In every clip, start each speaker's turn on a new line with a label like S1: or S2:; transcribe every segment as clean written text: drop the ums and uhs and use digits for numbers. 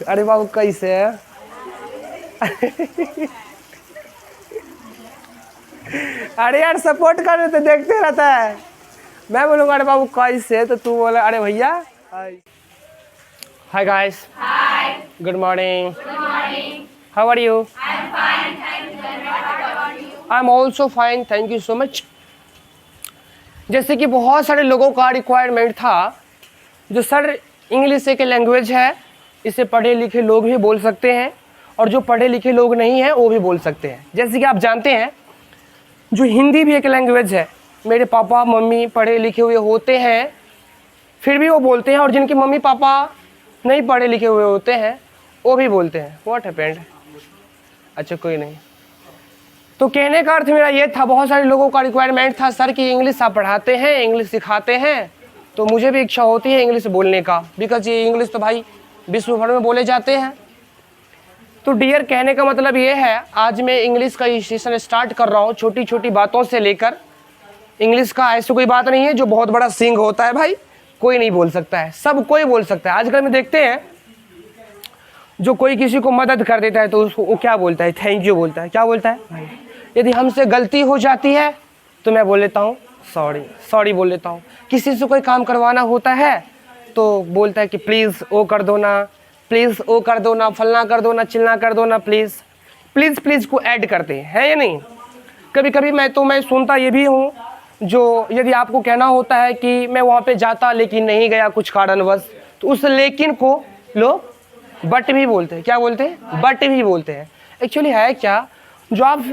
S1: अरे बाबू कैसे है? अरे यार सपोर्ट कर रहे थे, देखते रहता है। मैं बोलूँगा अरे बाबू कैसे, तो तू बोला अरे भैया। Hi guys, good morning, how are you? I am also fine, thank you so much. जैसे कि बहुत सारे लोगों का रिक्वायरमेंट था जो सर इंग्लिश एक लैंग्वेज है, इसे पढ़े लिखे लोग भी बोल सकते हैं और जो पढ़े लिखे लोग नहीं हैं वो भी बोल सकते हैं। जैसे कि आप जानते हैं जो हिंदी भी एक लैंग्वेज है, मेरे पापा मम्मी पढ़े लिखे हुए होते हैं फिर भी वो बोलते हैं, और जिनके मम्मी पापा नहीं पढ़े लिखे हुए होते हैं वो भी बोलते हैं। What happened? अच्छा कोई नहीं। तो कहने का अर्थ मेरा ये था, बहुत सारे लोगों का रिक्वायरमेंट था सर कि इंग्लिश आप पढ़ाते हैं, इंग्लिश सिखाते हैं, तो मुझे भी इच्छा होती है इंग्लिश बोलने का, बिकॉज ये इंग्लिश तो भाई विश्व भर में बोले जाते हैं। तो डियर कहने का मतलब ये है, आज मैं इंग्लिश का सेशन स्टार्ट कर रहा हूँ छोटी छोटी बातों से लेकर। इंग्लिश का ऐसी कोई बात नहीं है जो बहुत बड़ा सिंग होता है भाई, कोई नहीं बोल सकता है, सब कोई बोल सकता है। आजकल में देखते हैं जो कोई किसी को मदद कर देता है तो उसको वो क्या बोलता है? थैंक यू बोलता है। क्या बोलता है भाई? यदि हमसे गलती हो जाती है तो मैं बोल लेता हूँ सॉरी बोल लेता हूँ। किसी से कोई काम करवाना होता है तो बोलता है कि प्लीज़ वो कर दो ना, प्लीज़ वो कर दो ना, फलना कर दो ना, चिलना कर दो ना, प्लीज़ को ऐड करते हैं या नहीं? कभी कभी मैं सुनता ये भी हूँ, जो यदि आपको कहना होता है कि मैं वहाँ पे जाता लेकिन नहीं गया कुछ कारणवश, तो उस लेकिन को लोग बट भी बोलते हैं। क्या बोलते हैं? बट भी बोलते हैं। एक्चुअली है क्या, जो आप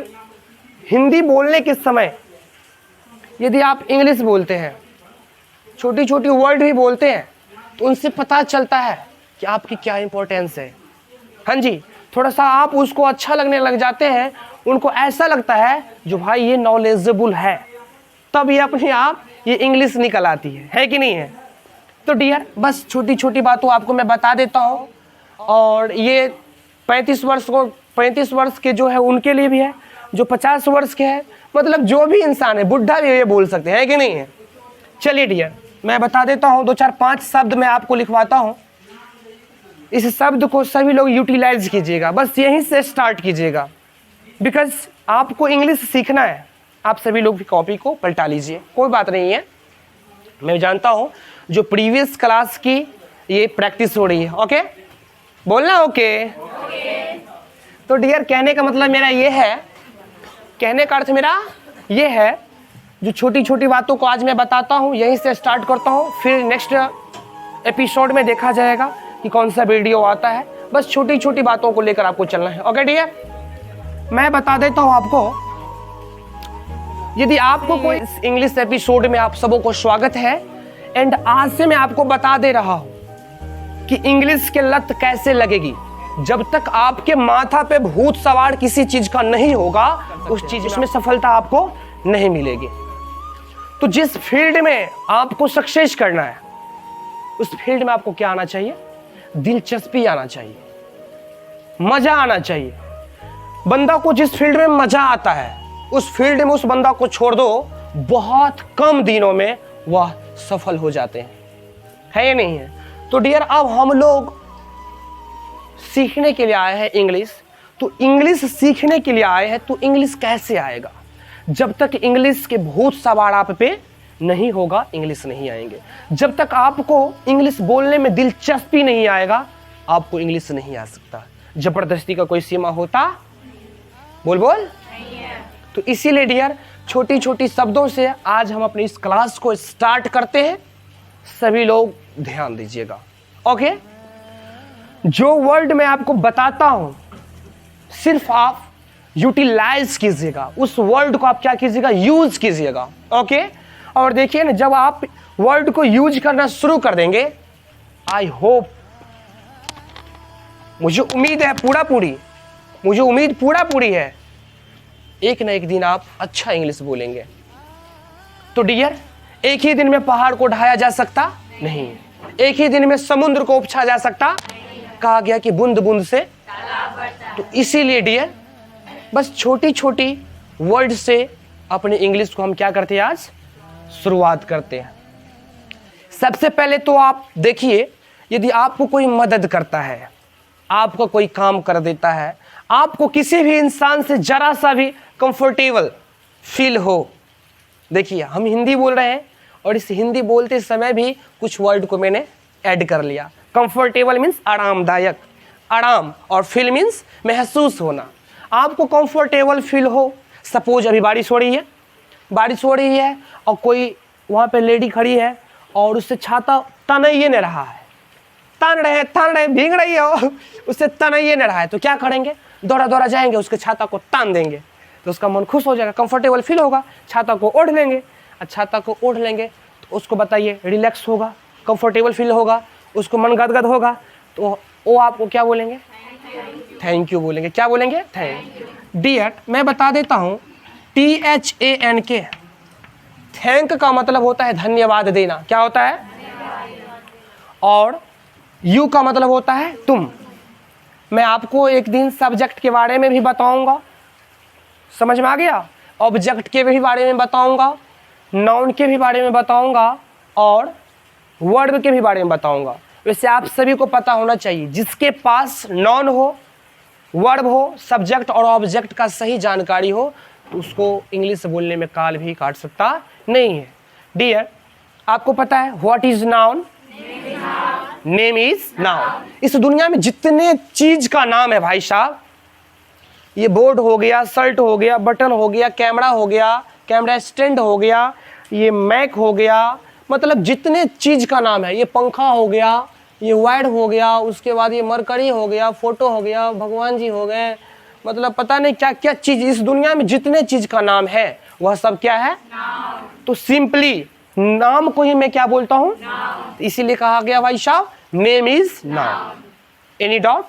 S1: हिंदी बोलने के समय यदि आप इंग्लिश बोलते हैं, छोटी छोटी वर्ड भी बोलते हैं, तो उनसे पता चलता है कि आपकी क्या इंपॉर्टेंस है। हाँ जी, थोड़ा सा आप उसको अच्छा लगने लग जाते हैं, उनको ऐसा लगता है जो भाई ये नॉलेजेबल है, तब ये अपने आप ये इंग्लिश निकल आती है कि नहीं है? तो डियर बस छोटी छोटी बातों आपको मैं बता देता हूँ, और ये 35 वर्ष के जो है उनके लिए भी है, जो 50 वर्ष के हैं, मतलब जो भी इंसान है, बुढ़ा भी ये बोल सकते हैं कि नहीं है? चलिए डियर मैं बता देता हूँ, 2-4-5 शब्द मैं आपको लिखवाता हूँ, इस शब्द को सभी लोग यूटिलाइज कीजिएगा, बस यहीं से स्टार्ट कीजिएगा, बिकॉज आपको इंग्लिश सीखना है। आप सभी लोग भी कॉपी को पलटा लीजिए, कोई बात नहीं है, मैं जानता हूँ जो प्रीवियस क्लास की ये प्रैक्टिस हो रही है। ओके बोलना ओके? तो डियर कहने का मतलब मेरा ये है, कहने का अर्थ मेरा ये है, जो छोटी छोटी बातों को आज मैं बताता हूँ यहीं से स्टार्ट करता हूँ, फिर नेक्स्ट एपिसोड में देखा जाएगा कि कौन सा वीडियो आता है। बस छोटी छोटी बातों को लेकर आपको चलना है। ओके डियर मैं बता देता हूँ आपको, यदि आपको कोई इंग्लिश एपिसोड में आप सबों को स्वागत है। एंड आज से मैं आपको बता दे रहा हूँ कि इंग्लिश के लत कैसे लगेगी। जब तक आपके माथा पे भूत सवार किसी चीज का नहीं होगा, उस चीज में सफलता आपको नहीं मिलेगी। तो जिस फील्ड में आपको सक्सेस करना है, उस फील्ड में आपको क्या आना चाहिए? दिलचस्पी आना चाहिए, मजा आना चाहिए। बंदा को जिस फील्ड में मजा आता है, उस फील्ड में उस बंदा को छोड़ दो, बहुत कम दिनों में वह सफल हो जाते हैं, है या नहीं है? तो डियर अब हम लोग सीखने के लिए आए हैं इंग्लिश। तो इंग्लिश सीखने के लिए आए हैं, तो इंग्लिश कैसे आएगा? जब तक इंग्लिश के भूत सवार आप पे नहीं होगा, इंग्लिश नहीं आएंगे। जब तक आपको इंग्लिश बोलने में दिलचस्पी नहीं आएगा, आपको इंग्लिश नहीं आ सकता। जबरदस्ती का कोई सीमा होता? बोल तो इसीलिए डियर छोटी छोटी शब्दों से आज हम अपनी इस क्लास को स्टार्ट करते हैं। सभी लोग ध्यान दीजिएगा। ओके, जो वर्ड मैं आपको बताता हूं सिर्फ आप यूटिलाइज कीजिएगा, उस वर्ड को आप क्या कीजिएगा? यूज कीजिएगा। ओके, और देखिए ना, जब आप वर्ड को यूज करना शुरू कर देंगे, आई होप, मुझे उम्मीद है पूरा पूरी है, एक ना एक दिन आप अच्छा इंग्लिश बोलेंगे। तो डियर एक ही दिन में पहाड़ को ढाया जा सकता नहीं, एक ही दिन में समुद्र को उपछा जा सकता, कहा गया कि बूंद बूंद से। तो इसीलिए डियर बस छोटी छोटी वर्ड से अपने इंग्लिश को हम क्या करते हैं? आज शुरुआत करते हैं। सबसे पहले तो आप देखिए, यदि आपको कोई मदद करता है, आपको कोई काम कर देता है, आपको किसी भी इंसान से जरा सा भी कंफर्टेबल फील हो। देखिए हम हिंदी बोल रहे हैं और इस हिंदी बोलते समय भी कुछ वर्ड को मैंने ऐड कर लिया। कंफर्टेबल मीन्स आरामदायक, आराम, और फील मीन्स महसूस होना। आपको कंफर्टेबल फील हो, सपोज अभी बारिश हो रही है और कोई वहाँ पे लेडी खड़ी है और उससे छाता तन ही नहीं रहा है, तान रहे भीग रही है, उससे तन ही नहीं रहा है, तो क्या करेंगे? दौड़ा जाएंगे, उसके छाता को तान देंगे, तो उसका मन खुश हो जाएगा, कंफर्टेबल फील होगा, छाता को ओढ़ लेंगे। छाता को ओढ़ लेंगे तो उसको बताइए रिलैक्स होगा, कंफर्टेबल फील होगा, उसको मन गदगद होगा, तो वो आपको क्या बोलेंगे? थैंक यू बोलेंगे। क्या बोलेंगे? Thank you. डियर, मैं बता देता हूँ, THANK, थैंक का मतलब होता है धन्यवाद देना। क्या होता है? और यू का मतलब होता है तुम। मैं आपको एक दिन सब्जेक्ट के बारे में भी बताऊंगा, समझ में आ गया? ऑब्जेक्ट के भी बारे में बताऊंगा, नाउन के भी बारे में बताऊंगा और वर्ब के भी बारे में बताऊंगा। वैसे आप सभी को पता होना चाहिए, जिसके पास नाउन हो, वर्ब हो, सब्जेक्ट और ऑब्जेक्ट का सही जानकारी हो, तो उसको इंग्लिश बोलने में काल भी काट सकता नहीं है। डियर, आपको पता है what is noun? Name is noun. इस दुनिया में जितने चीज का नाम है भाई साहब, ये बोर्ड हो गया, शर्ट हो गया, बटन हो गया, कैमरा हो गया, कैमरा स्टैंड हो गया, ये मैक हो गया, मतलब जितने चीज का नाम है, ये पंखा हो गया, ये वायर हो गया, उसके बाद ये मरकरी हो गया, फोटो हो गया, भगवान जी हो गए, मतलब पता नहीं क्या क्या चीज, इस दुनिया में जितने चीज का नाम है वह सब क्या है? नाम। तो सिंपली नाम को ही मैं क्या बोलता हूँ? इसीलिए कहा गया भाई साहब name is noun. Any doubt?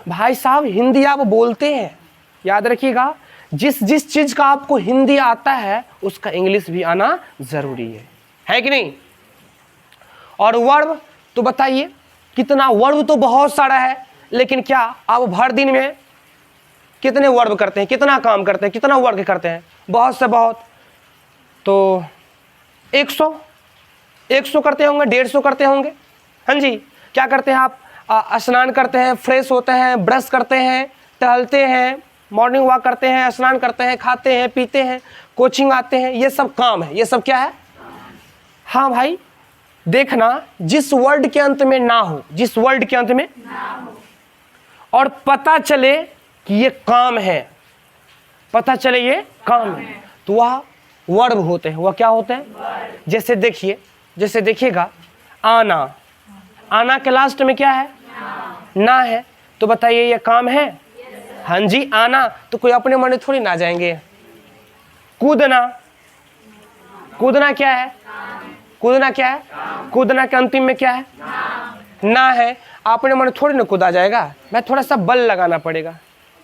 S1: भाई साहब हिंदी आप बोलते हैं, याद रखिएगा, जिस जिस चीज का आपको हिंदी आता है उसका इंग्लिश भी आना जरूरी है कि नहीं? और वर्ब तो बताइए कितना, वर्ब तो बहुत सारा है, लेकिन क्या आप भर दिन में कितने वर्ब करते हैं, कितना काम करते हैं, कितना वर्क करते हैं? बहुत से बहुत तो 100 करते होंगे, 150 करते होंगे। हाँ जी, क्या करते हैं आप? स्नान करते हैं, फ्रेश होते हैं, ब्रश करते हैं, टहलते हैं, मॉर्निंग वॉक करते हैं, स्नान करते हैं, खाते हैं, पीते हैं, कोचिंग आते हैं, ये सब काम है, ये सब क्या है? हाँ भाई, देखना जिस वर्ड के अंत में ना हो, जिस वर्ड के अंत में ना हो और पता चले कि ये काम है, पता चले ये काम है, तो वह वर्ब होते हैं। वह क्या होते हैं? जैसे देखिए, जैसे देखिएगा, आना, आना के लास्ट में क्या है? ना है, तो बताइए ये काम है? हाँ जी, आना। तो कोई अपने मन थोड़ी ना जाएंगे। कूदना, कूदना क्या है? कूदना क्या है? कूदना के अंतिम में क्या है? ना है। अपने मन थोड़ी ना कूदा जाएगा, मैं थोड़ा सा बल लगाना पड़ेगा।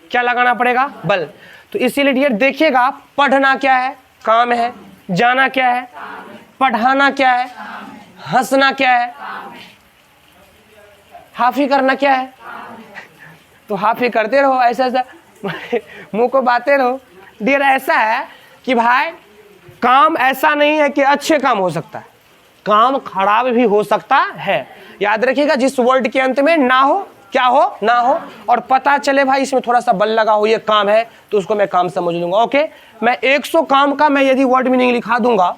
S1: क्या लगाना पड़ेगा? बल। तो इसीलिए डियर देखिएगा, पढ़ना क्या है? काम है। जाना क्या है? पढ़ाना क्या है? हंसना क्या है? हाफी करना क्या है? तो हाफी करते रहो, ऐसा ऐसा मुंह को बाते रहो। डियर ऐसा है कि भाई काम ऐसा नहीं है कि अच्छे काम हो सकता है, काम खराब भी हो सकता है। याद रखिएगा, जिस वर्ड के अंत में ना हो, क्या हो? ना हो, और पता चले भाई इसमें थोड़ा सा बल लगा हो, ये काम है, तो उसको मैं काम समझ लूंगा। ओके, मैं 100 काम का मैं यदि वर्ड मीनिंग लिखा दूंगा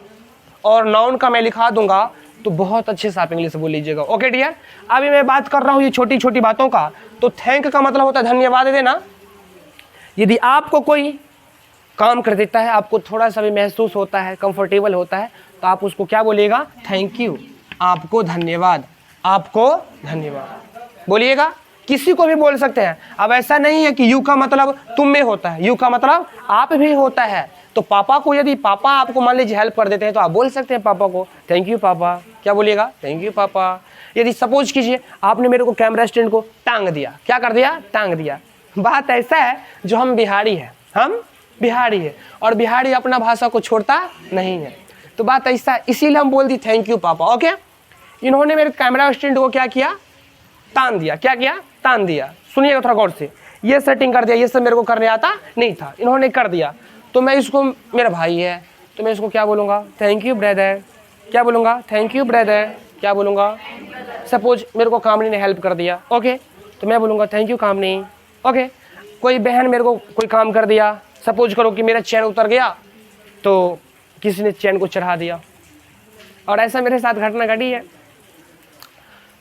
S1: और नाउन का मैं लिखा दूंगा, तो बहुत अच्छे से आप इंग्लिश बोल लीजिएगा। ओके डियर, अभी मैं बात कर रहा हूँ ये छोटी छोटी बातों का। तो थैंक का मतलब होता है धन्यवाद देना। यदि आपको कोई काम कर देता है, आपको थोड़ा सा भी महसूस होता है, कंफर्टेबल होता है, तो आप उसको क्या बोलिएगा? थैंक यू, आपको धन्यवाद, आपको धन्यवाद बोलिएगा। किसी को भी बोल सकते हैं। अब ऐसा नहीं है कि यू का मतलब तुम में होता है, यू का मतलब आप भी होता है। तो पापा को, यदि पापा आपको मान लीजिए हेल्प कर देते हैं, तो आप बोल सकते हैं पापा को थैंक यू पापा। क्या बोलिएगा? थैंक यू पापा। यदि सपोज कीजिए आपने मेरे को कैमरा स्टैंड को टांग दिया, क्या कर दिया? टांग दिया। बात ऐसा है, जो हम बिहारी हैं, हम बिहारी है, और बिहारी अपना भाषा को छोड़ता नहीं है। तो बात ऐसा, इसीलिए हम बोल दी थैंक यू पापा। ओके, इन्होंने मेरे कैमरा स्टैंड को क्या किया? तान दिया। क्या किया? तान दिया। सुनिएगा थोड़ा गौर से, ये सेटिंग कर दिया, ये सब मेरे को करने आता नहीं था, इन्होंने कर दिया। तो मैं इसको, मेरा भाई है, तो मैं इसको क्या बोलूँगा? Thank you brother. क्या बोलूँगा? Thank you brother. क्या बोलूँगा? सपोज मेरे को कामनी ने हेल्प कर दिया। ओके, तो मैं बोलूँगा थैंक यू कामनी। ओके, कोई बहन मेरे को कोई काम कर दिया, सपोज करो कि मेरा चैन उतर गया तो किसी ने चैन को चढ़ा दिया, और ऐसा मेरे साथ घटना घटी है,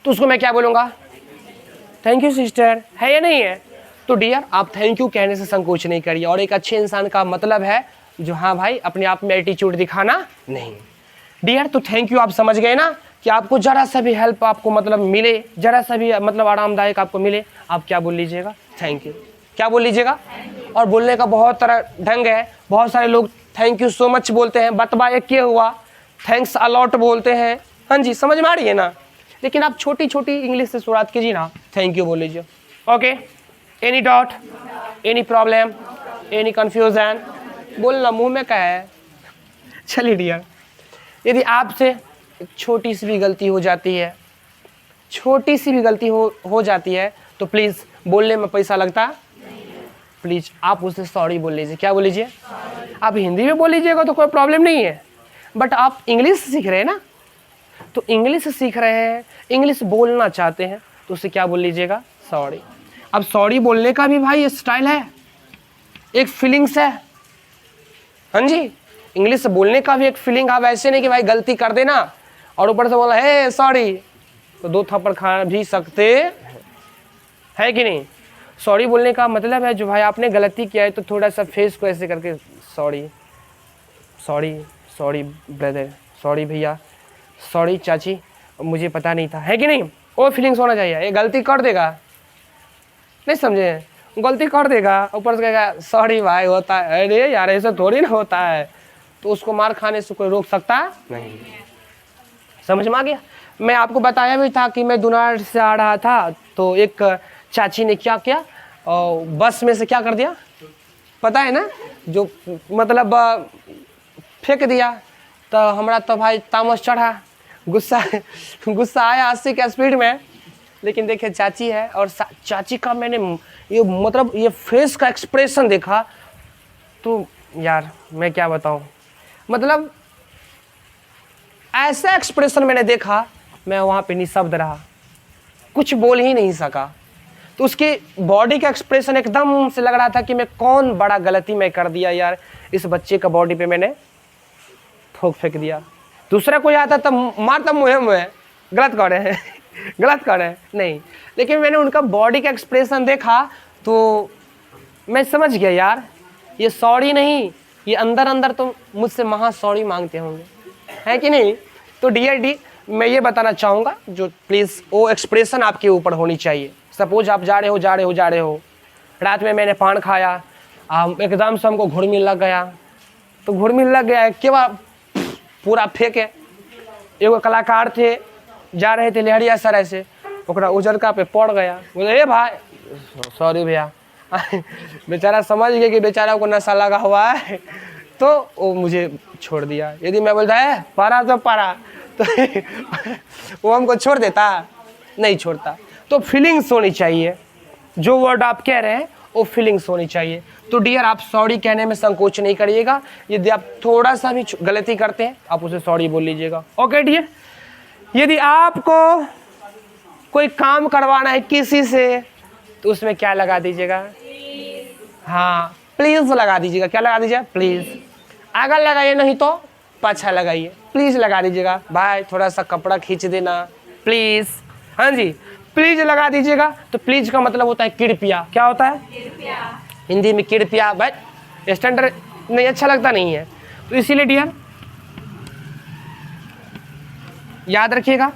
S1: तो उसको मैं क्या बोलूँगा? थैंक यू सिस्टर, है या नहीं है? तो डियर, आप थैंक यू कहने से संकोच नहीं करिए, और एक अच्छे इंसान का मतलब है जो हाँ भाई अपने आप में एटीट्यूड दिखाना नहीं। डियर, तो थैंक यू आप समझ गए ना कि आपको जरा सा भी हेल्प आपको मतलब मिले, जरा सा भी मतलब आरामदायक आपको मिले, आप क्या बोल लीजिएगा? Thank you. क्या बोल लीजिएगा? और बोलने का बहुत तरह ढंग है, बहुत सारे लोग थैंक यू सो मच बोलते हैं, बतबा एक के हुआ, थैंक्स अलॉट बोलते हैं, हाँ जी, समझ में आ रही है ना? लेकिन आप छोटी छोटी इंग्लिश से शुरुआत कीजिए ना, थैंक यू बोल लीजिए। Okay, any doubt, any problem, any confusion? बोलना मुंह में क्या है। चलिए डियर, यदि आपसे एक छोटी सी भी गलती हो जाती है, छोटी सी भी गलती हो जाती है, तो प्लीज़ बोलने में पैसा लगता, प्लीज़ आप उससे सॉरी बोल लीजिए। क्या बोल लीजिए? आप हिंदी में बोल लीजिएगा तो कोई प्रॉब्लम नहीं है, बट आप इंग्लिश सीख रहे हैं ना, तो इंग्लिश सीख रहे हैं, इंग्लिश बोलना चाहते हैं, तो उससे क्या बोल लीजिएगा? सॉरी। अब सॉरी बोलने का भी भाई स्टाइल है, एक फीलिंग्स है, हाँ जी, इंग्लिश बोलने का भी एक फीलिंग। आप ऐसे नहीं कि भाई गलती कर देना और ऊपर से बोला हे सॉरी, तो 2 थप्पड़ खा भी सकते है कि नहीं? सॉरी बोलने का मतलब है जो भाई आपने गलती किया है तो थोड़ा सा फेस को ऐसे करके sorry, sorry, sorry brother, sorry भैया, सॉरी चाची, मुझे पता नहीं था, है कि नहीं? वो फीलिंग्स होना चाहिए। ये गलती कर देगा, नहीं समझे, गलती कर देगा, ऊपर से कहेगा सॉरी भाई होता है, अरे यार ऐसा थोड़ी ना होता है, तो उसको मार खाने से कोई रोक सकता नहीं। समझ में आ गया? मैं आपको बताया भी था कि मैं दुनार से आ रहा था, तो एक चाची ने क्या किया, बस में से क्या कर दिया पता है ना, जो मतलब फेंक दिया, तो हमारा तो भाई तामस चढ़ा, गुस्सा आया 80 के स्पीड में। लेकिन देखिए चाची है, और चाची का मैंने ये मतलब ये फेस का एक्सप्रेशन देखा, तो यार मैं क्या बताऊं, मतलब ऐसा एक्सप्रेशन मैंने देखा, मैं वहाँ पे निशब्द रहा, कुछ बोल ही नहीं सका। तो उसकी बॉडी का एक्सप्रेशन एकदम से लग रहा था कि मैं कौन बड़ा गलती मैं कर दिया यार, इस बच्चे का बॉडी पे मैंने थूक फेंक दिया। दूसरा कोई आता तब मारता मुँह मुँह, गलत कर रहे हैं गलत कर रहे हैं नहीं, लेकिन मैंने उनका बॉडी का एक्सप्रेशन देखा तो मैं समझ गया यार, ये सॉरी नहीं, ये अंदर अंदर तो मुझसे महा सॉरी मांगते होंगे, है कि नहीं? तो डियर मैं ये बताना चाहूँगा, जो प्लीज़ वो एक्सप्रेशन आपके ऊपर होनी चाहिए। सपोज आप जा रहे हो, रात में मैंने पान खाया, एकदम से हमको घुड़मिल लग गया, तो घुड़मिल लग गया क्या पूरा फेंके। एगो कलाकार थे, जा रहे थे लहरिया सराय से, ओकरा उजरका पे पड़ गया, बोले ए भाई सॉरी भैया बेचारा समझ गया कि बेचारा को नशा लगा हुआ है, तो वो मुझे छोड़ दिया। यदि मैं बोलता है पारा तो पारा, तो वो हमको छोड़ देता? नहीं छोड़ता। तो फीलिंग्स होनी चाहिए, जो वर्ड आप कह रहे हैं वो फीलिंग्स होनी चाहिए। तो डियर आप सॉरी कहने में संकोच नहीं करिएगा, यदि आप थोड़ा सा भी गलती करते हैं आप उसे सॉरी बोल लीजिएगा। ओके डियर, यदि आपको कोई काम करवाना है किसी से, तो उसमें क्या लगा दीजिएगा? हाँ, प्लीज़ लगा दीजिएगा। क्या लगा दीजिएगा? प्लीज़। आगे लगाइए, नहीं तो पाछा लगाइए, प्लीज़ लगा दीजिएगा। भाई थोड़ा सा कपड़ा खींच देना प्लीज़, हाँ जी, प्लीज़ लगा दीजिएगा। तो प्लीज़ का मतलब होता है कृपया। क्या होता है? हिंदी में कृपया। भाई स्टैंडर्ड नहीं अच्छा लगता नहीं है, तो इसीलिए डियर याद रखिएगा,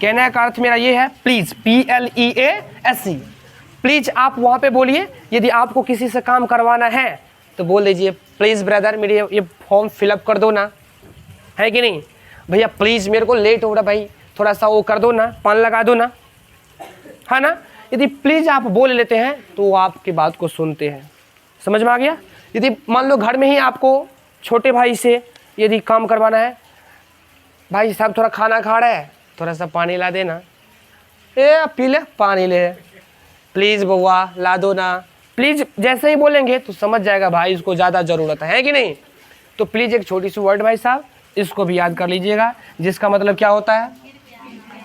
S1: कहने का अर्थ मेरा ये है प्लीज़, PLEASE, प्लीज़ आप वहाँ पे बोलिए। यदि आपको किसी से काम करवाना है तो बोल दीजिए प्लीज़ ब्रदर मेरे ये फॉर्म फिलअप कर दो ना, है कि नहीं? भैया प्लीज़ मेरे को लेट हो रहा भाई, थोड़ा सा वो कर दो ना, पान लगा दो ना, है ना? यदि प्लीज़ आप बोल लेते हैं तो वो आपकी बात को सुनते हैं। समझ में आ गया? यदि मान लो घर में ही आपको छोटे भाई से यदि काम करवाना है, भाई साहब थोड़ा खाना खा रहा है, थोड़ा सा पानी ला देना, ए पी ले पानी ले, प्लीज़ बउआ ला दो ना, प्लीज़ जैसे ही बोलेंगे तो समझ जाएगा भाई इसको ज़्यादा ज़रूरत है कि नहीं? तो प्लीज़ एक छोटी सी वर्ड भाई साहब इसको भी याद कर लीजिएगा, जिसका मतलब क्या होता है?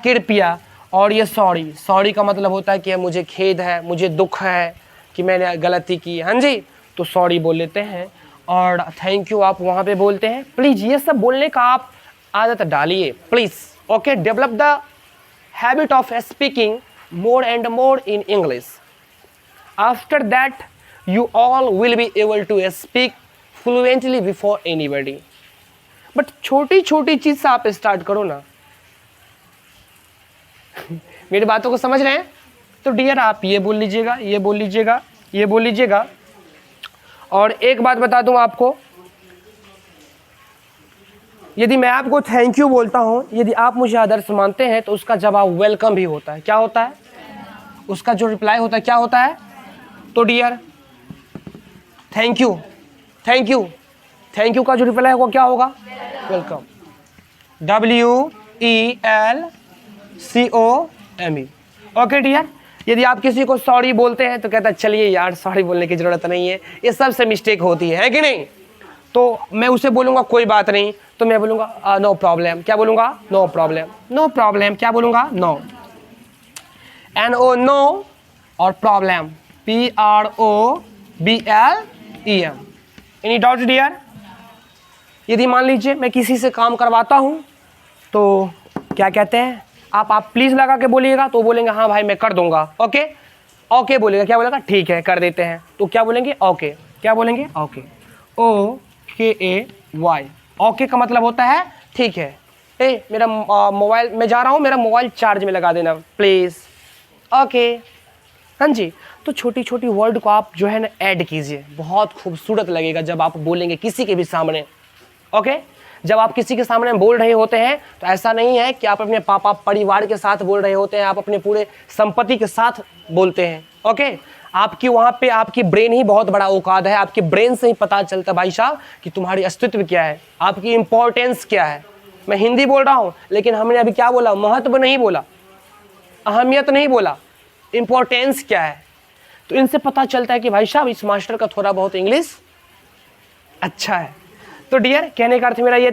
S1: कृपया। और ये सॉरी, सॉरी का मतलब होता है कि मुझे खेद है, मुझे दुख है कि मैंने गलती की, हाँ जी, तो सॉरी बोल लेते हैं। और थैंक यू आप वहाँ पे बोलते हैं। प्लीज़ ये सब बोलने का आप आदत डालिए please, okay. Develop the habit of speaking more and more in English. After that, you all will be able to speak fluently before anybody. But छोटी छोटी चीज से आप स्टार्ट करो ना। मेरी बातों को समझ रहे हैं? तो डियर आप ये बोल लीजिएगा, ये बोल लीजिएगा, ये बोल लीजिएगा। और एक बात बता दूं आपको, यदि मैं आपको थैंक यू बोलता हूं, यदि आप मुझे आदर्श मानते हैं, तो उसका जवाब वेलकम भी होता है। क्या होता है? उसका जो रिप्लाई होता है क्या होता है? तो dear thank you, thank you, thank you का जो रिप्लाई होगा क्या होगा? वेलकम। WELCOME। Okay dear. यदि आप किसी को सॉरी बोलते हैं तो कहता है चलिए यार सॉरी बोलने की जरूरत नहीं है, ये सबसे मिस्टेक होती है कि नहीं? तो मैं उसे बोलूँगा कोई बात नहीं, तो मैं बोलूँगा नो प्रॉब्लम। क्या बोलूँगा? No problem. नो प्रॉब्लम क्या बोलूँगा? नो। NO नो और problem PROBLEM। Any doubt dear? यदि मान लीजिए मैं किसी से काम करवाता हूँ तो क्या कहते हैं, आप प्लीज़ लगा के बोलिएगा, तो बोलेंगे हाँ भाई मैं कर दूंगा, ओके। ओके बोलेगा, क्या बोलेगा? ठीक है कर देते हैं, तो क्या बोलेंगे? ओके। क्या बोलेंगे? ओके। OKAY। ओके का मतलब होता है ठीक है। मेरा मोबाइल, मैं जा रहा हूँ, मेरा मोबाइल चार्ज में लगा देना प्लीज़, ओके। हाँ जी। तो छोटी छोटी वर्ड को आप जो है ना ऐड कीजिए, बहुत खूबसूरत लगेगा जब आप बोलेंगे किसी के भी सामने, ओके। जब आप किसी के सामने बोल रहे होते हैं तो ऐसा नहीं है कि आप अपने पापा परिवार के साथ बोल रहे होते हैं, आप अपने पूरे संपत्ति के साथ बोलते हैं, ओके। आपकी वहाँ पे आपकी ब्रेन ही बहुत बड़ा औकात है, आपके ब्रेन से ही पता चलता है भाई साहब कि तुम्हारी अस्तित्व क्या है, आपकी इंपॉर्टेंस क्या है। मैं हिंदी बोल रहा हूँ लेकिन हमने अभी क्या बोला? महत्व नहीं बोला, अहमियत नहीं बोला, इंपॉर्टेंस क्या है। तो इनसे पता चलता है कि भाई साहब इस मास्टर का थोड़ा बहुत इंग्लिश अच्छा है। तो डियर कहने का अर्थ मेरा ये